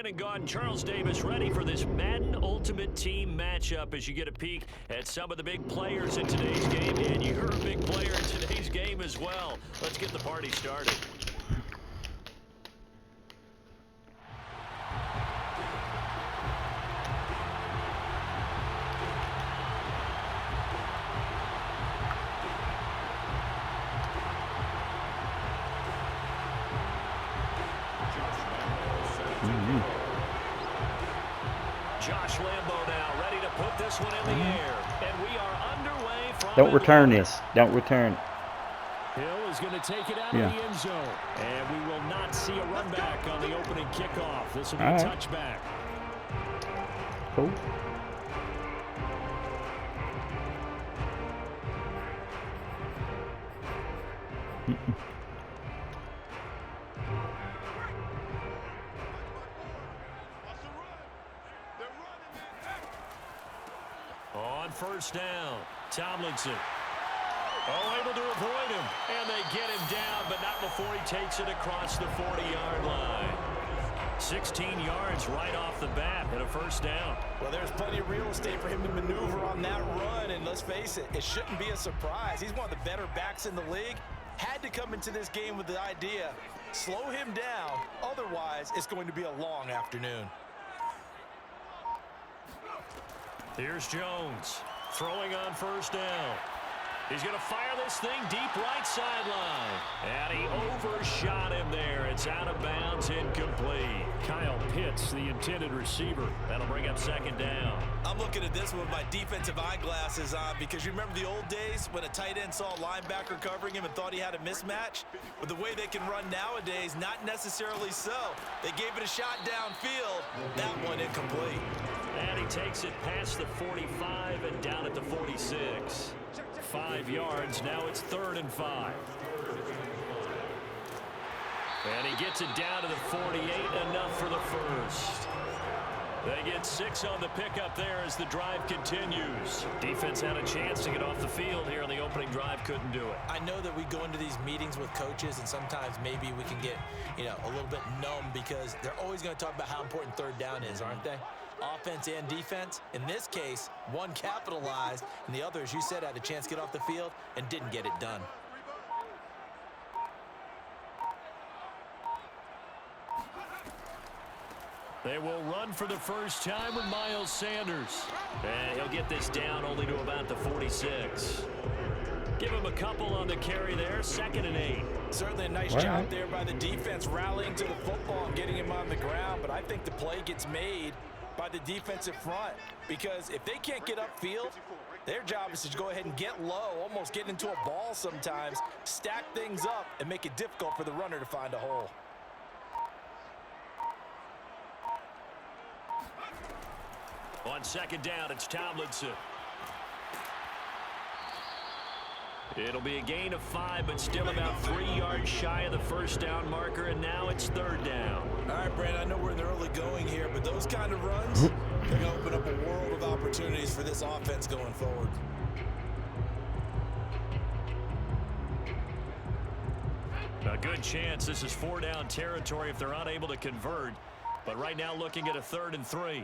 and gotten Charles Davis ready for this Madden Ultimate Team matchup as you get a peek at some of the big players in today's game. And you're a big player in today's game as well. Let's get the party started. Josh Lambo now ready to put this one in the air. And we are underway from Don't return this. Don't return. Hill is going to take it out of the end zone. And we will not see a run back on the opening kickoff. This will be a touchback. Cool. On first down, Tomlinson. Oh, able to avoid him. And they get him down, but not before he takes it across the 40-yard line. 16 yards right off the bat and a first down. Well, there's plenty of real estate for him to maneuver on that run, and let's face it, it shouldn't be a surprise. He's one of the better backs in the league. Had to come into this game with the idea, slow him down, otherwise it's going to be a long afternoon. Here's Jones throwing on first down. He's going to fire this thing deep right sideline. And he overshot him there. It's out of bounds, incomplete. Kyle Pitts, the intended receiver. That'll bring up second down. I'm looking at this with my defensive eyeglasses on because you remember the old days when a tight end saw a linebacker covering him and thought he had a mismatch? With the way they can run nowadays, not necessarily so. They gave it a shot downfield. That one incomplete. And he takes it past the 45 and down at the 46. 5 yards. Now it's 3rd and 5. And he gets it down to the 48. Enough for the first. They get 6 on the pickup there as the drive continues. Defense had a chance to get off the field here on the opening drive. Couldn't do it. I know that we go into these meetings with coaches and sometimes maybe we can get, a little bit numb because they're always going to talk about how important 3rd down is, aren't they? Offense and defense. In this case, one capitalized, and the other, as you said, had a chance to get off the field and didn't get it done. They will run for the first time with Miles Sanders. And he'll get this down only to about the 46. Give him a couple on the carry there. 2nd and 8. Certainly a nice job there by the defense rallying to the football and getting him on the ground, but I think the play gets made by the defensive front because if they can't get upfield, their job is to go ahead and get low, almost get into a ball sometimes, stack things up, and make it difficult for the runner to find a hole. On 2nd down, it's Tomlinson. It'll be a gain of 5, but still about 3 yards shy of the first down marker, and now it's 3rd down. All right, Brandon, I know we're in the early going here, but those kind of runs, they're going to open up a world of opportunities for this offense going forward. A good chance this is 4-down territory if they're unable to convert, but right now looking at a 3rd and 3.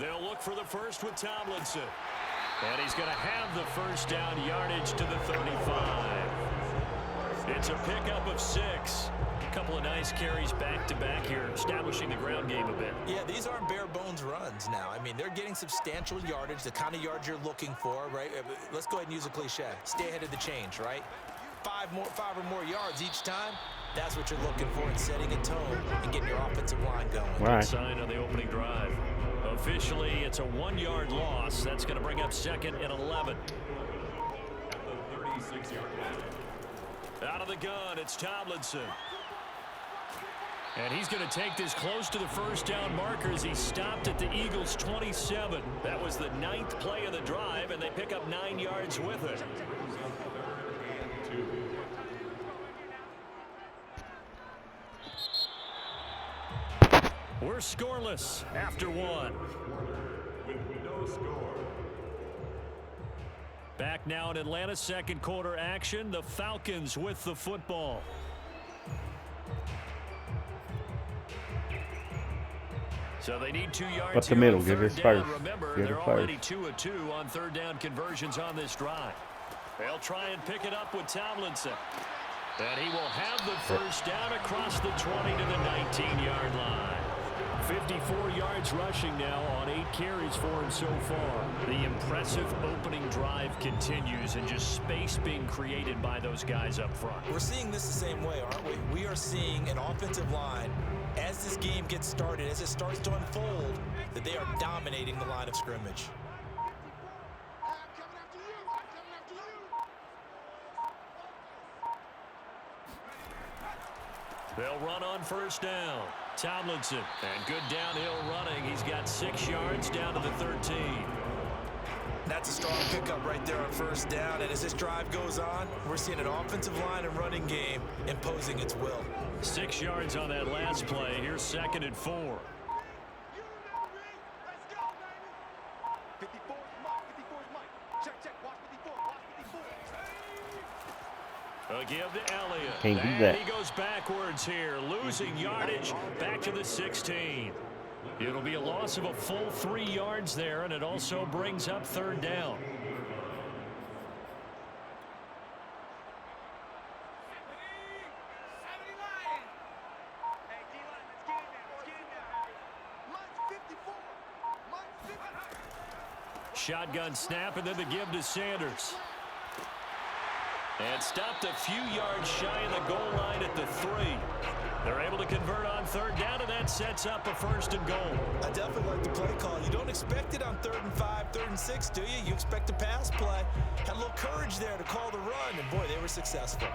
They'll look for the first with Tomlinson. And he's going to have the first down yardage to the 35. It's a pickup of 6. A couple of nice carries back-to-back here, establishing the ground game a bit. Yeah, these aren't bare-bones runs now. I mean, they're getting substantial yardage, the kind of yards you're looking for, right? Let's go ahead and use a cliche. Stay ahead of the change, right? 5 or more yards each time. That's what you're looking for in setting a tone and getting your offensive line going. Good sign on the opening drive. Officially, it's a 1-yard loss. That's going to bring up 2nd and 11. Out of the gun, it's Tomlinson. And he's going to take this close to the first down marker as he stopped at the Eagles' 27. That was the 9th play of the drive, and they pick up 9 yards with it. We're scoreless after 1. With no score. Back now in Atlanta, second quarter action. The Falcons with the football. So they need 2 yards up the middle. on Give third us down. first. Remember, Give they're it already first. 2 of 2 on third down conversions on this drive. They'll try and pick it up with Tomlinson. And he will have the first down across the 20 to the 19-yard line. 54 yards rushing now on 8 carries for him so far. The impressive opening drive continues, and just space being created by those guys up front. We're seeing this the same way, aren't we? We are seeing an offensive line, as this game gets started, as it starts to unfold, that they are dominating the line of scrimmage. They'll run on first down. Tomlinson, and good downhill running. He's got 6 yards down to the 13. That's a strong pickup right there on first down. And as this drive goes on, we're seeing an offensive line and running game imposing its will. 6 yards on that last play. Here's 2nd and 4. A give to Elliott. Can't do and that. he goes backwards here, losing yardage back to the 16. It'll be a loss of a full 3 yards there, and it also brings up third down. Shotgun snap, and then the give to Sanders. And stopped a few yards shy of the goal line at the 3. They're able to convert on third down, and that sets up a 1st and goal. I definitely like the play call. You don't expect it on 3rd and 5, 3rd and 6, do you? You expect a pass play. Had a little courage there to call the run, and boy, they were successful.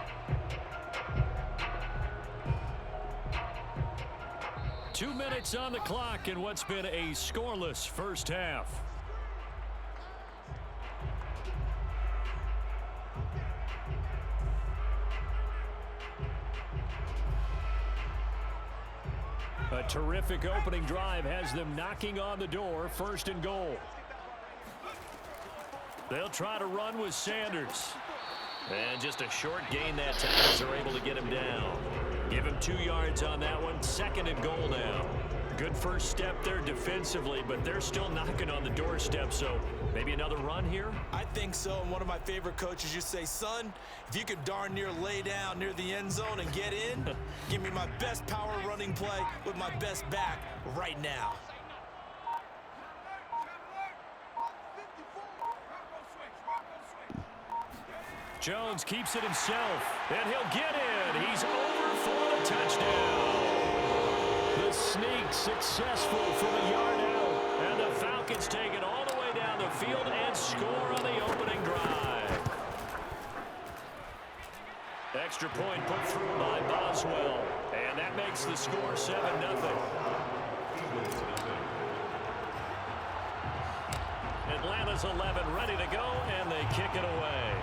Two minutes on the clock in what's been a scoreless first half. A terrific opening drive has them knocking on the door. 1st and goal. They'll try to run with Sanders. And just a short gain that time as they're able to get him down. Give him 2 yards on that one. 2nd and goal now. Good first step there defensively, but they're still knocking on the doorstep, so maybe another run here? I think so, and one of my favorite coaches used to say, son, if you could darn near lay down near the end zone and get in, give me my best power running play with my best back right now. Jones keeps it himself, and he'll get in. He's over for the touchdown. The sneak successful from a yard out, and the Falcons take it all the way down the field and score on the opening drive. Extra point put through by Boswell, and that makes the score 7-0. Atlanta's 11 ready to go, and they kick it away.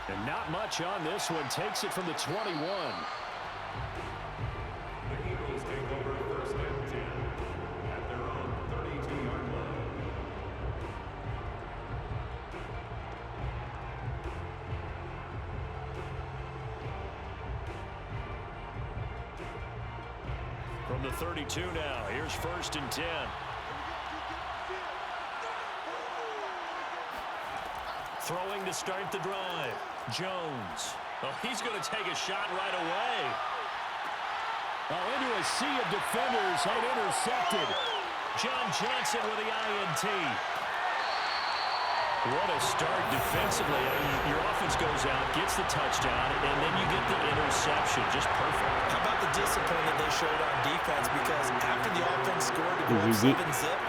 And not much on this one. Takes it from the 21. The Eagles take over 1st and 10 at their own 32-yard line. From the 32 now. Here's 1st and 10. Throwing to start the drive. Jones. Oh, he's going to take a shot right away. Oh, into a sea of defenders and intercepted. John Johnson with the INT. What a start defensively. I mean, your offense goes out, gets the touchdown, and then you get the interception. Just perfect. How about the discipline that they showed on defense? Because after the offense scored to go up 7-zip,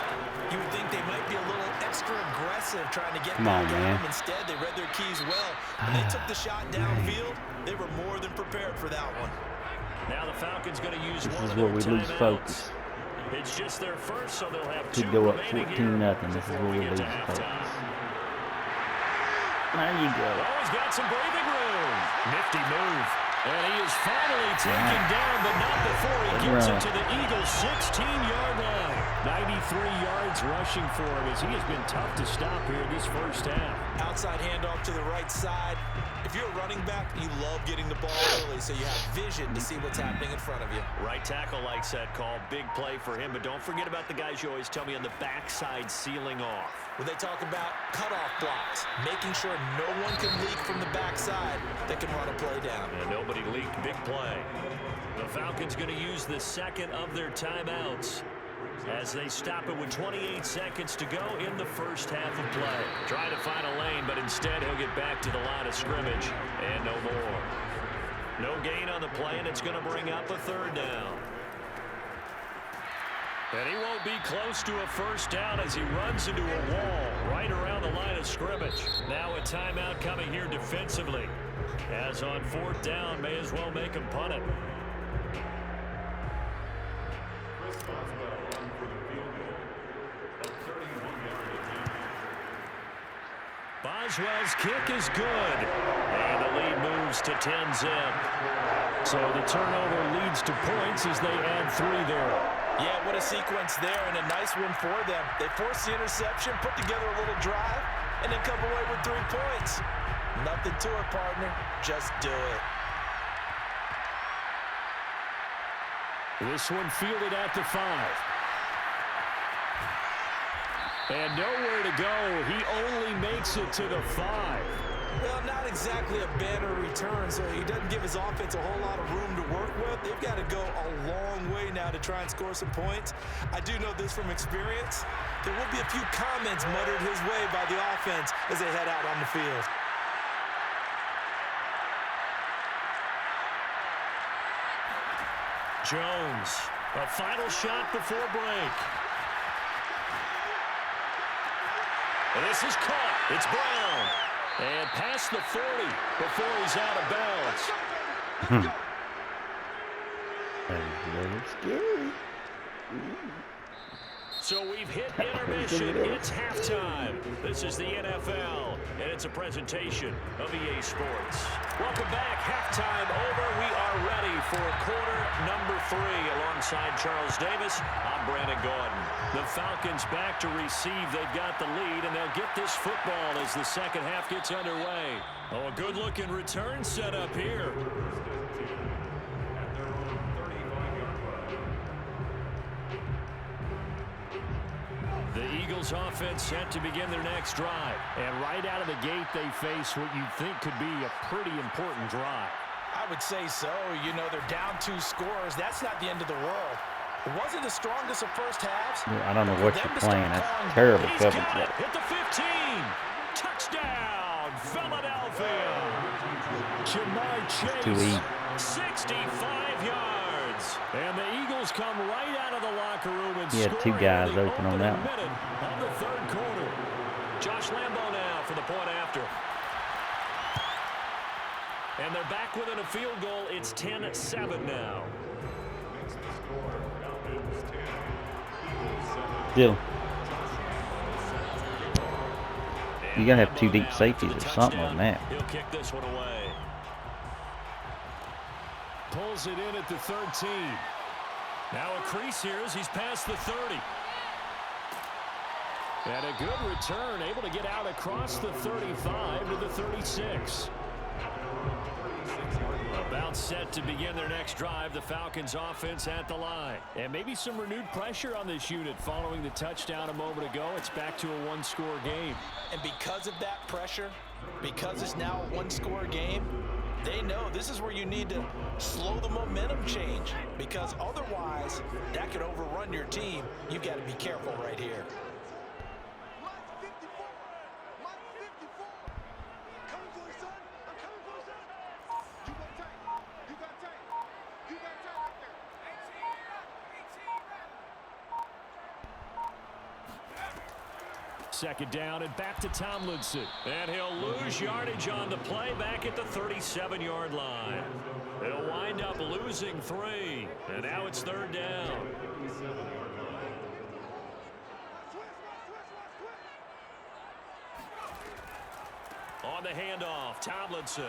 you would think they might be a little extra aggressive trying to get back at them. Instead, they read their keys well. When they took the shot downfield, they were more than prepared for that one. Now the Falcons going to use one of where their we lose timeouts. focus. It's just their first, so they'll have To two go up remaining 14-0. here This is before where we we get lose to focus. halftime. There you go. Oh, he's got some breathing room. Nifty move. And he is finally taken down, but not before he gets it to the Eagles' 16-yard line. 93 yards rushing for him as he has been tough to stop here this first half. Outside handoff to the right side. If you're a running back, you love getting the ball early so you have vision to see what's happening in front of you. Right tackle likes that call. Big play for him, but don't forget about the guys you always tell me on the backside sealing off. When they talk about cutoff blocks, making sure no one can leak from the backside that can run a play down. And nobody leaked. Big play. The Falcons going to use the second of their timeouts as they stop it with 28 seconds to go in the first half of play. Trying to find a lane, but instead he'll get back to the line of scrimmage and no more. No gain on the play, and it's going to bring up a third down. And he won't be close to a first down as he runs into a wall right around the line of scrimmage. Now a timeout coming here defensively. As on fourth down, may as well make him punt it. Boswell's kick is good. And the lead moves to 10-zip. So the turnover leads to points as they add 3 there. Yeah, what a sequence there, and a nice one for them. They force the interception, put together a little drive, and then come away with 3 points. Nothing to it, partner. Just do it. This one fielded at the 5. And nowhere to go. He only makes it to the 5. Well, not exactly a banner return, so he doesn't give his offense a whole lot of room to work with. They've got to go a long way now to try and score some points. I do know this from experience. There will be a few comments muttered his way by the offense as they head out on the field. Jones, a final shot before break. And this is caught. It's Brown. And past the 40 before he's out of bounds. That was a little scary. So we've hit intermission. It's halftime. This is the NFL, and it's a presentation of EA Sports. Welcome back. Halftime over. We are ready for quarter number 3. Alongside Charles Davis, I'm Brandon Gordon. The Falcons back to receive. They've got the lead, and they'll get this football as the second half gets underway. Oh, a good-looking return set up here. The Eagles offense set to begin their next drive. And right out of the gate, they face what you think could be a pretty important drive. I would say so. You know, they're down 2 scores. That's not the end of the world. It wasn't the strongest of first halves. Yeah, I don't know what you're playing. That's terrible coverage. Hit the 15. Touchdown, Philadelphia. Jamar Chase, 65 yards. And the Eagles come right out of the locker room and score 2 guys open on that one. Of the third quarter. Josh Lambo now for the point after. And they're back within a field goal. It's 10-7 now. Still, you gotta have 2 deep safeties or something on that. He'll kick this one away. Pulls it in at the 13. Now a crease here as he's past the 30. And a good return, able to get out across the 35 to the 36. About set to begin their next drive. The Falcons offense at the line. And maybe some renewed pressure on this unit following the touchdown a moment ago. It's back to a 1-score game. And because of that pressure, because it's now a 1-score game, they know this is where you need to slow the momentum change, because otherwise that could overrun your team. You've got to be careful right here. Second down and back to Tomlinson. And he'll lose yardage on the play back at the 37-yard line. It'll wind up losing 3. And now it's third down. On the handoff, Tomlinson.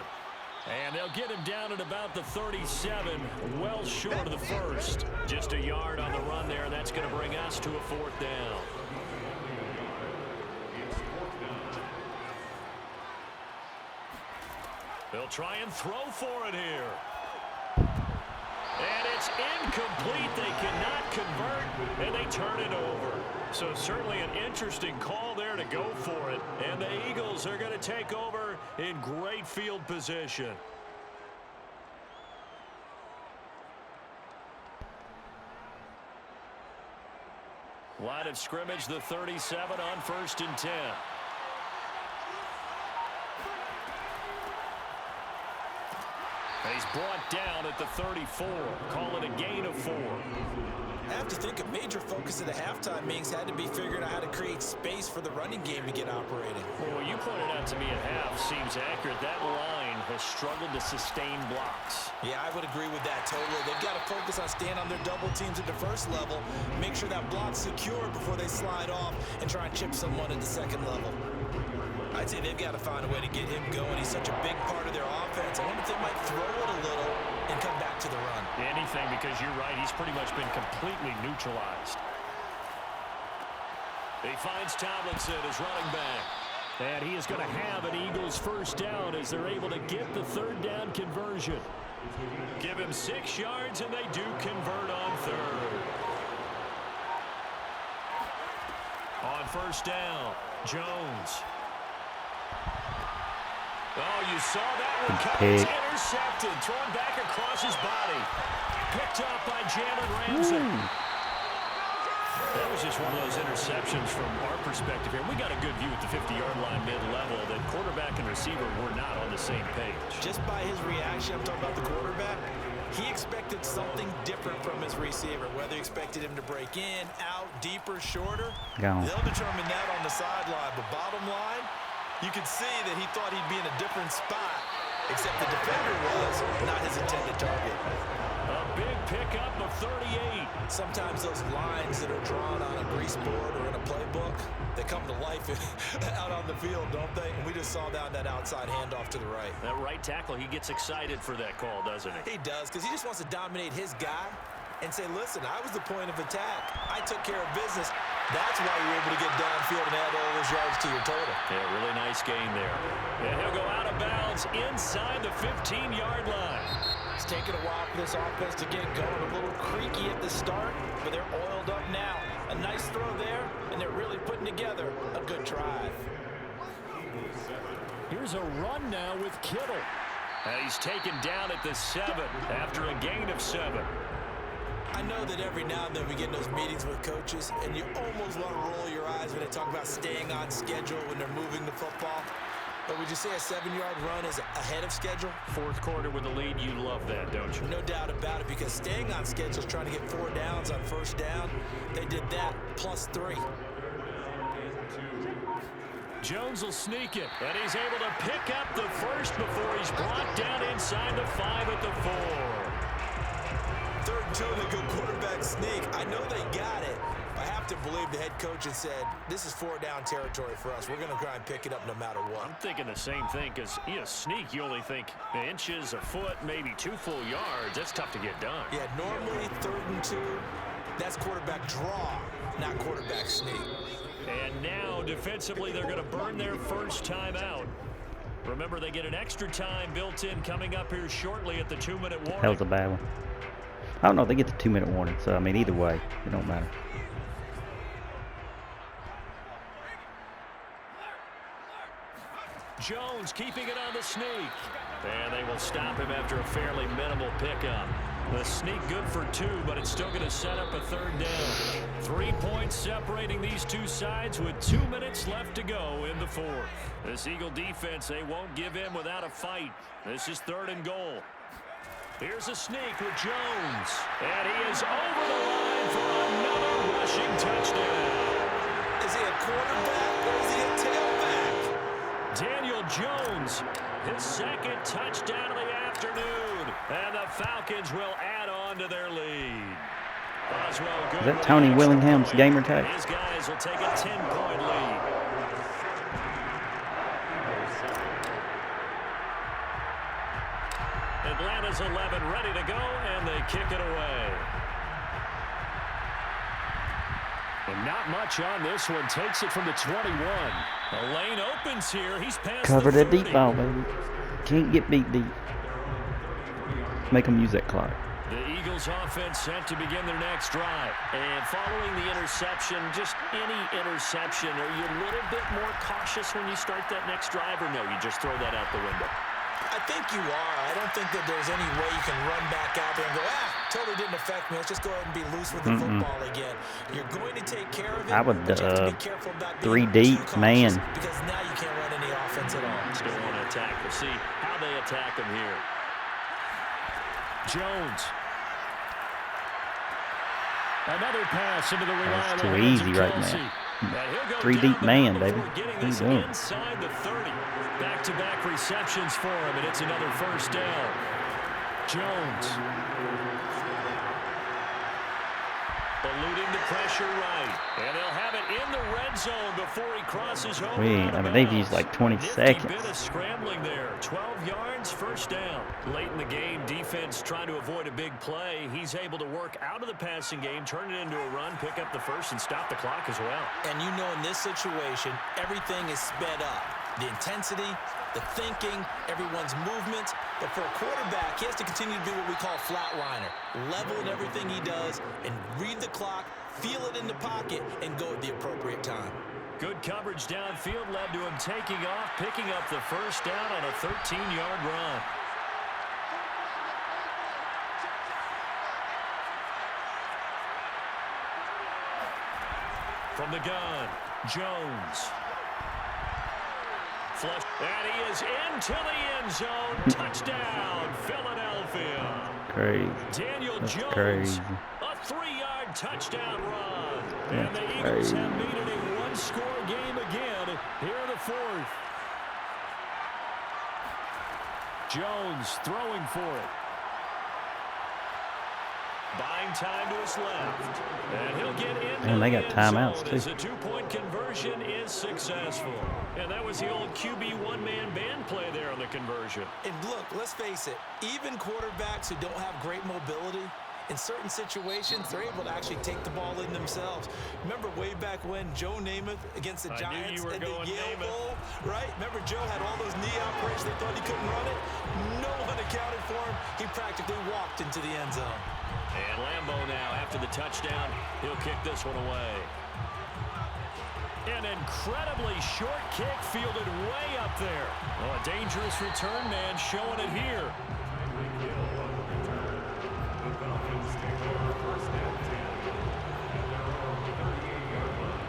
And they'll get him down at about the 37, well short of the first. Just a yard on the run there, and that's going to bring us to a 4th down. They'll try and throw for it here. And it's incomplete. They cannot convert, and they turn it over. So certainly an interesting call there to go for it. And the Eagles are going to take over in great field position. Line of scrimmage, the 37 on 1st and 10. He's brought down at the 34. Call it a gain of 4. I have to think a major focus of the halftime meetings had to be figuring out how to create space for the running game to get operating. Well, what you pointed out to me at half seems accurate. That line has struggled to sustain blocks. Yeah, I would agree with that totally. They've got to focus on staying on their double teams at the first level, make sure that block's secure before they slide off and try and chip someone at the second level. I'd say they've got to find a way to get him going. He's such a big part of their offense. I wonder if they might throw it a little and come back to the run. Anything, because you're right. He's pretty much been completely neutralized. He finds Tomlinson as running back. And he is going to have an Eagles 1st down as they're able to get the 3rd down conversion. Give him 6 yards, and they do convert on 3rd. On 1st down, Jones. Oh, you saw that one coming. It's intercepted. Thrown back across his body. Picked up by Jalen Ramsey. That was just one of those interceptions from our perspective here. We got a good view at the 50-yard line mid-level that quarterback and receiver were not on the same page. Just by his reaction, I'm talking about the quarterback, he expected something different from his receiver. Whether he expected him to break in, out, deeper, shorter, they'll determine that on the sideline. But bottom line, you could see that he thought he'd be in a different spot, except the defender was not his intended target. A big pickup of 38. Sometimes those lines that are drawn on a grease board or in a playbook, they come to life out on the field, don't they? And we just saw that outside handoff to the right. That right tackle, he gets excited for that call, doesn't he? He does, because he just wants to dominate his guy and say, listen, I was the point of attack. I took care of business. That's why you're able to get downfield and add all those yards to your total. Yeah, really nice gain there. And he'll go out of bounds inside the 15-yard line. It's taken a while for this offense to get going. A little creaky at the start, but they're oiled up now. A nice throw there, and they're really putting together a good drive. Here's a run now with Kittle. And he's taken down at the 7 after a gain of 7. I know that every now and then we get in those meetings with coaches, and you almost want to roll your eyes when they talk about staying on schedule when they're moving the football. But would you say a 7-yard run is ahead of schedule? 4th quarter with a lead, you love that, don't you? No doubt about it, because staying on schedule is trying to get 4 downs on 1st down. They did that plus 3. Jones will sneak it, and he's able to pick up the first before he's brought down inside the 5 at the 4. 3rd and 2, and a good quarterback sneak. I know they got it. I have to believe the head coach had said, this is 4-down territory for us. We're going to try and pick it up no matter what. I'm thinking the same thing, because sneak, you only think inches, a foot, maybe 2 full yards. That's tough to get done. Yeah, normally 3rd and 2, that's quarterback draw, not quarterback sneak. And now, defensively, they're going to burn their first time out. Remember, they get an extra time built in coming up here shortly at the 2-minute warning. That was a bad one. I don't know. They get the 2-minute warning, so I mean, either way, it don't matter. Jones keeping it on the sneak. And they will stop him after a fairly minimal pickup. The sneak good for 2, but it's still going to set up a 3rd down. 3 points separating these two sides with 2 minutes left to go in the 4th. This Eagle defense, they won't give in without a fight. This is 3rd and goal. Here's a sneak with Jones. And he is over the line for another rushing touchdown. Is he a quarterback or is he a tailback? Daniel Jones, his 2nd touchdown of the afternoon. And the Falcons will add on to their lead. Boswell, good. Is that Tony Willingham's gamer tag? His guys will take a 10-point lead. Atlanta's 11 ready to go, and they kick it away. And not much on this one. Takes it from the 21. The lane opens here. He's past Cover the that 30. deep ball, baby. Can't get beat deep. Make them use that clock. The Eagles offense set to begin their next drive. And following the interception, just any interception, are you a little bit more cautious when you start that next drive, or no, you just throw that out the window? I think you are. I don't think that there's any way you can run back out there and go, totally didn't affect me. Let's just go ahead and be loose with the football again. You're going to take care of it. I would but you have to be careful about being 3 deep, too man. cautious, because now you can't run any offense at all. Still want to attack. We'll see how they attack him here. Jones. Another pass into the reliable That's too hands of easy right Kelsey. now. And he'll go 3 down deep the man, middle baby. before getting What are you this doing? inside the 30. Back-to-back receptions for him, and it's another first down. Jones. Eluding the pressure right. And they'll have it in the red zone before he crosses over. I mean, they've used like 20 Nifty seconds. bit of scrambling there. 12 yards, first down. Late in the game, defense trying to avoid a big play. He's able to work out of the passing game, turn it into a run, pick up the first, and stop the clock as well. And you know, in this situation, everything is sped up. The intensity, the thinking, everyone's movements. But for a quarterback, he has to continue to do what we call flatliner. Level in everything he does and read the clock, feel it in the pocket, and go at the appropriate time. Good coverage downfield led to him taking off, picking up the first down on a 13-yard run. From the gun, Jones. Flush, and he is into the end zone. Touchdown, Philadelphia. Crazy. Daniel That's Jones, crazy. a 3-yard touchdown run. And That's the Eagles crazy. have made it a one-score game again here in the fourth. Jones throwing for it. Buying time to his left. And he'll get in. And they got timeouts, too. As a two-point conversion is successful. And that was the old QB one-man band play there on the conversion. And look, let's face it, even quarterbacks who don't have great mobility, in certain situations, they're able to actually take the ball in themselves. Remember way back when Joe Namath against the Giants at the Yale Bowl, right? Remember Joe had all those knee operations. They thought he couldn't run it. No one accounted for him. He practically walked into the end zone. And Lambeau now, after the touchdown, he'll kick this one away. An incredibly short kick fielded way up there. Oh, a dangerous return man showing it here. The Falcons take over first and 10 at their own 38-yard line.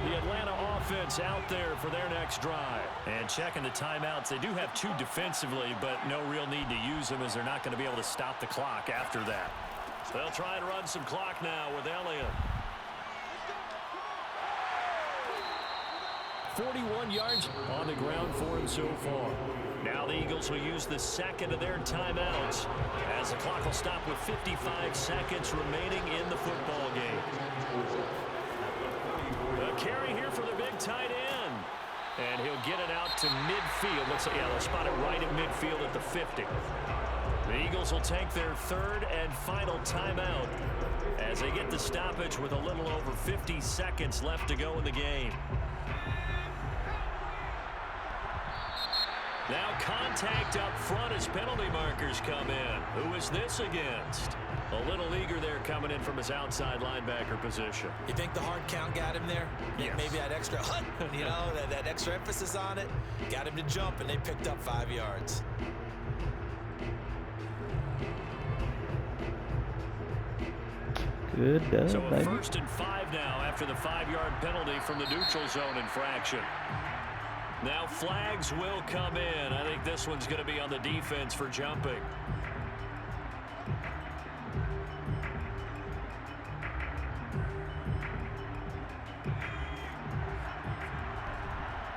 The Atlanta offense out there for their next drive. And checking the timeouts, they do have 2 defensively, but no real need to use them as they're not going to be able to stop the clock after that. They'll try and run some clock now with Elliott. 41 yards on the ground for him so far. Now the Eagles will use the second of their timeouts as the clock will stop with 55 seconds remaining in the football game. A carry here for the big tight end. And he'll get it out to midfield. Let's say, yeah, they'll spot it right at midfield at the 50. The Eagles will take their third and final timeout as they get the stoppage with a little over 50 seconds left to go in the game. Now contact up front as penalty markers come in. Who is this against? A little eager there coming in from his outside linebacker position. You think the hard count got him there? Yes. Maybe that extra hunt, you know, that extra emphasis on it. Got him to jump, and they picked up 5 yards. Good dub, So a baby. 1st and 5 now after the 5-yard penalty from the neutral zone infraction. Now flags will come in. I think this one's going to be on the defense for jumping.